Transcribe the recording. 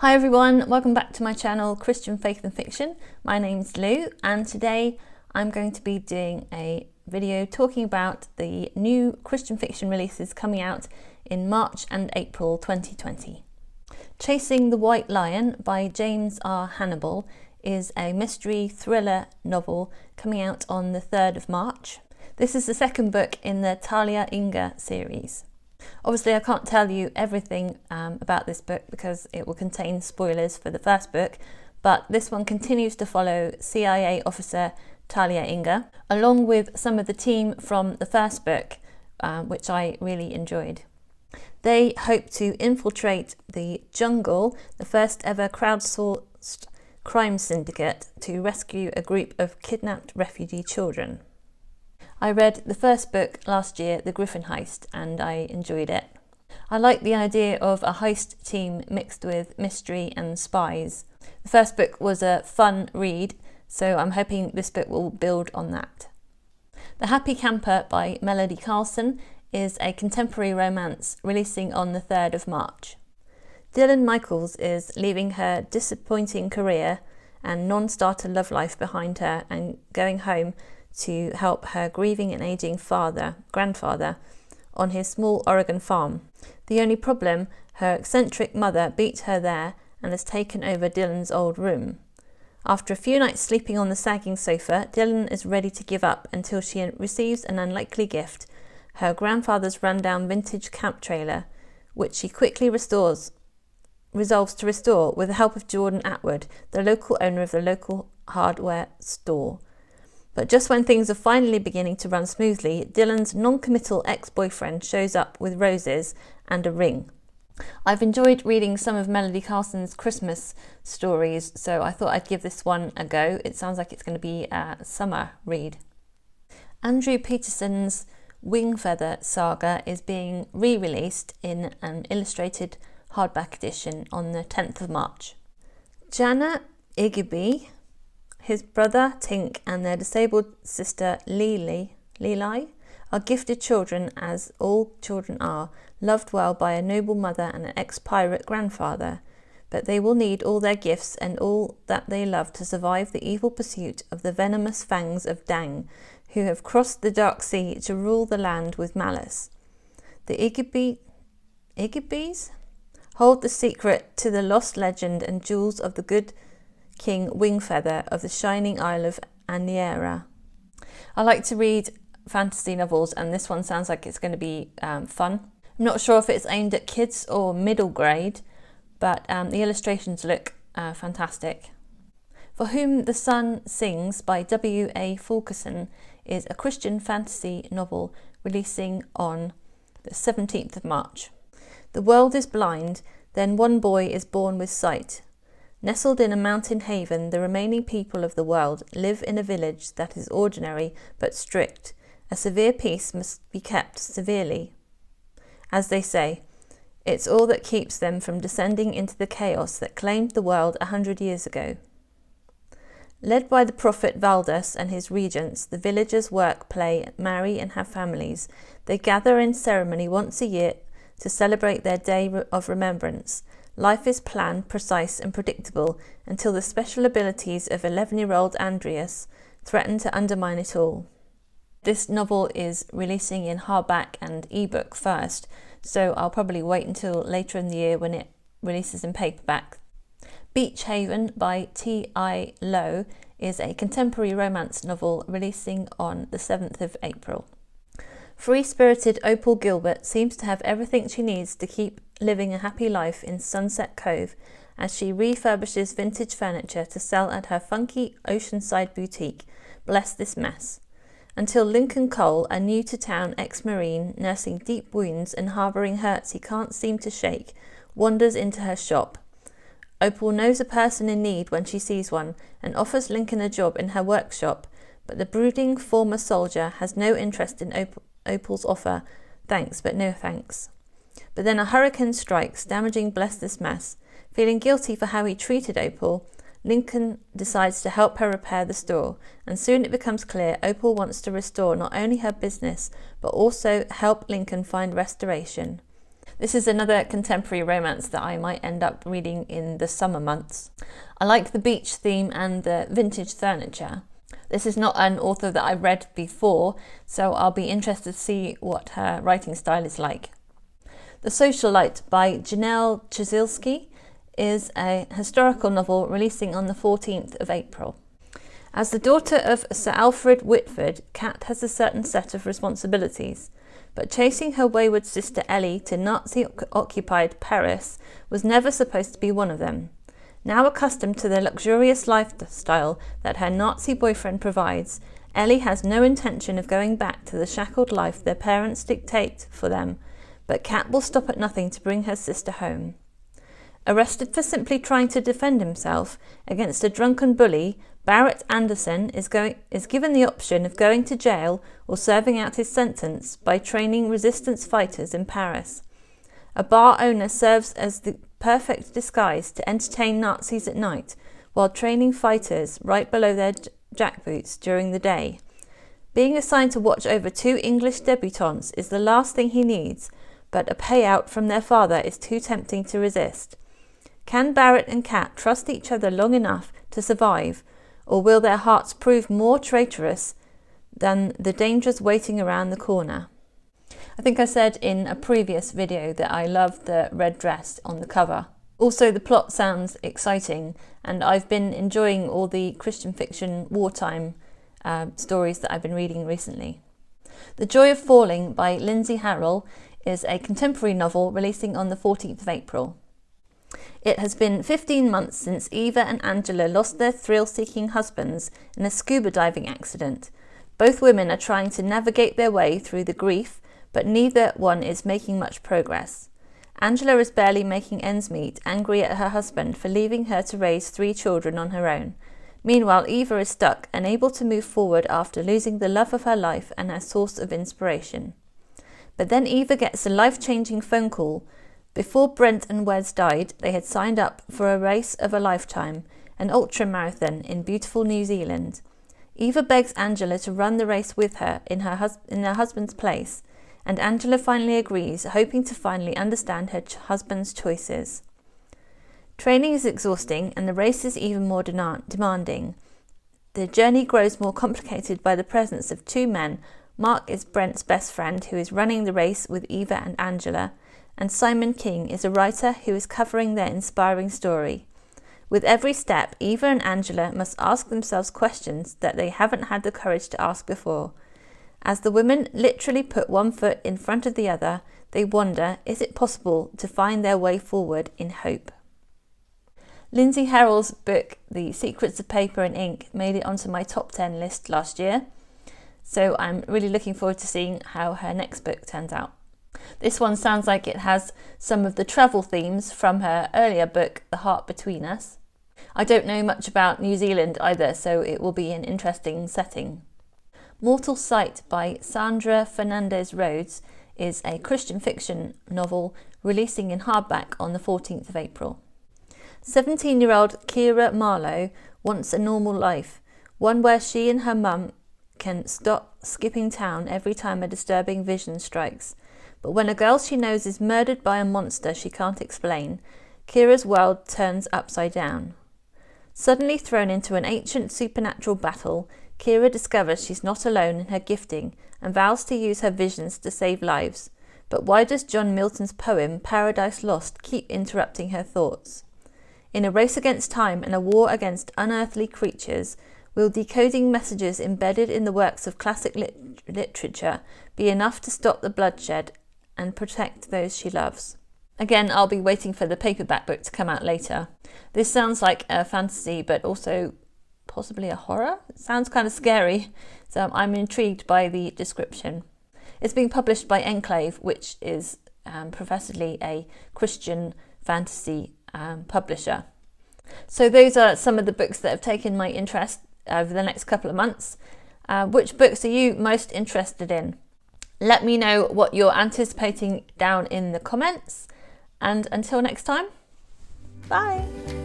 Hi everyone, welcome back to my channel Christian Faith and Fiction. My name's Lowe and today I'm going to be doing a video talking about the new Christian fiction releases coming out in March and April 2020. Chasing the White Lion by James R. Hannibal is a mystery thriller novel coming out on the 3rd of March. This is the second book in the Talia Inga series. Obviously I can't tell you everything about this book because it will contain spoilers for the first book, but this one continues to follow CIA officer Talia Inga, along with some of the team from the first book, which I really enjoyed. They hope to infiltrate the Jungle, the first ever crowdsourced crime syndicate, to rescue a group of kidnapped refugee children. I read the first book last year, The Griffin Heist, and I enjoyed it. I like the idea of a heist team mixed with mystery and spies. The first book was a fun read, so I'm hoping this book will build on that. The Happy Camper by Melody Carlson is a contemporary romance releasing on the 3rd of March. Dylan Michaels is leaving her disappointing career and non-starter love life behind her and going home to help her grieving and aging grandfather, on his small Oregon farm. The only problem, her eccentric mother beat her there and has taken over Dylan's old room. After a few nights sleeping on the sagging sofa, Dylan is ready to give up until she receives an unlikely gift, her grandfather's rundown vintage camp trailer, which she quickly resolves to restore with the help of Jordan Atwood, the local owner of the local hardware store. But just when things are finally beginning to run smoothly, Dylan's non-committal ex-boyfriend shows up with roses and a ring. I've enjoyed reading some of Melody Carlson's Christmas stories, so I thought I'd give this one a go. It sounds like it's going to be a summer read. Andrew Peterson's Wing Feather Saga is being re-released in an illustrated hardback edition on the 10th of March. Jana Igby, his brother Tink and their disabled sister Lili are gifted children, as all children are, loved well by a noble mother and an ex-pirate grandfather, but they will need all their gifts and all that they love to survive the evil pursuit of the venomous fangs of Dang, who have crossed the dark sea to rule the land with malice. The Igbys hold the secret to the lost legend and jewels of the good King Wingfeather of the shining Isle of Aniera. I like to read fantasy novels, and this one sounds like it's going to be fun. I'm not sure if it's aimed at kids or middle grade, but the illustrations look fantastic. For Whom the Sun Sings by W.A. Fulkerson is a Christian fantasy novel releasing on the 17th of March. The world is blind, then one boy is born with sight. Nestled in a mountain haven, the remaining people of the world live in a village that is ordinary but strict. A severe peace must be kept severely. As they say, it's all that keeps them from descending into the chaos that claimed the world 100 years ago. Led by the prophet Valdas and his regents, the villagers work, play, marry and have families. They gather in ceremony once a year to celebrate their day of remembrance. Life is planned, precise and predictable until the special abilities of 11-year-old Andreas threaten to undermine it all. This novel is releasing in hardback and ebook first, so I'll probably wait until later in the year when it releases in paperback. Beach Haven by T.I. Lowe is a contemporary romance novel releasing on the 7th of April. Free-spirited Opal Gilbert seems to have everything she needs to keep living a happy life in Sunset Cove as she refurbishes vintage furniture to sell at her funky oceanside boutique, Bless This Mess. Until Lincoln Cole, a new-to-town ex-Marine nursing deep wounds and harbouring hurts he can't seem to shake, wanders into her shop. Opal knows a person in need when she sees one and offers Lincoln a job in her workshop, but the brooding former soldier has no interest in Opal's offer. Thanks, but no thanks. But then a hurricane strikes, damaging Bless This Mess. Feeling guilty for how he treated Opal, Lincoln decides to help her repair the store, and soon it becomes clear Opal wants to restore not only her business, but also help Lincoln find restoration. This is another contemporary romance that I might end up reading in the summer months. I like the beach theme and the vintage furniture. This is not an author that I've read before, so I'll be interested to see what her writing style is like. The Socialite by Ciesielski is a historical novel releasing on the 14th of April. As the daughter of Sir Alfred Whitford, Kat has a certain set of responsibilities, but chasing her wayward sister Ellie to Nazi-occupied Paris was never supposed to be one of them. Now accustomed to the luxurious lifestyle that her Nazi boyfriend provides, Ellie has no intention of going back to the shackled life their parents dictate for them, but Kat will stop at nothing to bring her sister home. Arrested for simply trying to defend himself against a drunken bully, Barrett Anderson is given the option of going to jail or serving out his sentence by training resistance fighters in Paris. A bar owner serves as the perfect disguise to entertain Nazis at night, while training fighters right below their jackboots during the day. Being assigned to watch over 2 English debutantes is the last thing he needs, but a payout from their father is too tempting to resist. Can Barrett and Kat trust each other long enough to survive, or will their hearts prove more traitorous than the dangers waiting around the corner? I think I said in a previous video that I love the red dress on the cover. Also, the plot sounds exciting, and I've been enjoying all the Christian fiction wartime stories that I've been reading recently. The Joy of Falling by Lindsay Harrel is a contemporary novel releasing on the 14th of April. It has been 15 months since Eva and Angela lost their thrill-seeking husbands in a scuba diving accident. Both women are trying to navigate their way through the grief, but neither one is making much progress. Angela is barely making ends meet, angry at her husband for leaving her to raise 3 children on her own. Meanwhile, Eva is stuck, unable to move forward after losing the love of her life and her source of inspiration. But then Eva gets a life-changing phone call. Before Brent and Wes died, they had signed up for a race of a lifetime, an ultramarathon in beautiful New Zealand. Eva begs Angela to run the race with her in her husband's place, and Angela finally agrees, hoping to finally understand her husband's choices. Training is exhausting, and the race is even more demanding. The journey grows more complicated by the presence of 2 men. Mark is Brent's best friend, who is running the race with Eva and Angela, and Simon King is a writer who is covering their inspiring story. With every step, Eva and Angela must ask themselves questions that they haven't had the courage to ask before. As the women literally put one foot in front of the other, they wonder, is it possible to find their way forward in hope? Lindsay Harrel's book, The Secrets of Paper and Ink, made it onto my top 10 list last year, so I'm really looking forward to seeing how her next book turns out. This one sounds like it has some of the travel themes from her earlier book, The Heart Between Us. I don't know much about New Zealand either, so it will be an interesting setting. Mortal Sight by Sandra Fernandez Rhoads is a Christian fiction novel releasing in hardback on the 14th of April. 17-year-old Kira Marlowe wants a normal life, one where she and her mum can stop skipping town every time a disturbing vision strikes. But when a girl she knows is murdered by a monster she can't explain, Kira's world turns upside down. Suddenly thrown into an ancient supernatural battle, Kira discovers she's not alone in her gifting and vows to use her visions to save lives. But why does John Milton's poem Paradise Lost keep interrupting her thoughts? In a race against time and a war against unearthly creatures, will decoding messages embedded in the works of classic literature be enough to stop the bloodshed and protect those she loves? Again, I'll be waiting for the paperback book to come out later. This sounds like a fantasy, but also possibly a horror. It sounds kind of scary, so I'm intrigued by the description. It's being published by Enclave, which is professedly a Christian fantasy publisher. So those are some of the books that have taken my interest over the next couple of months. Which books are you most interested in? Let me know what you're anticipating down in the comments. And until next time, bye!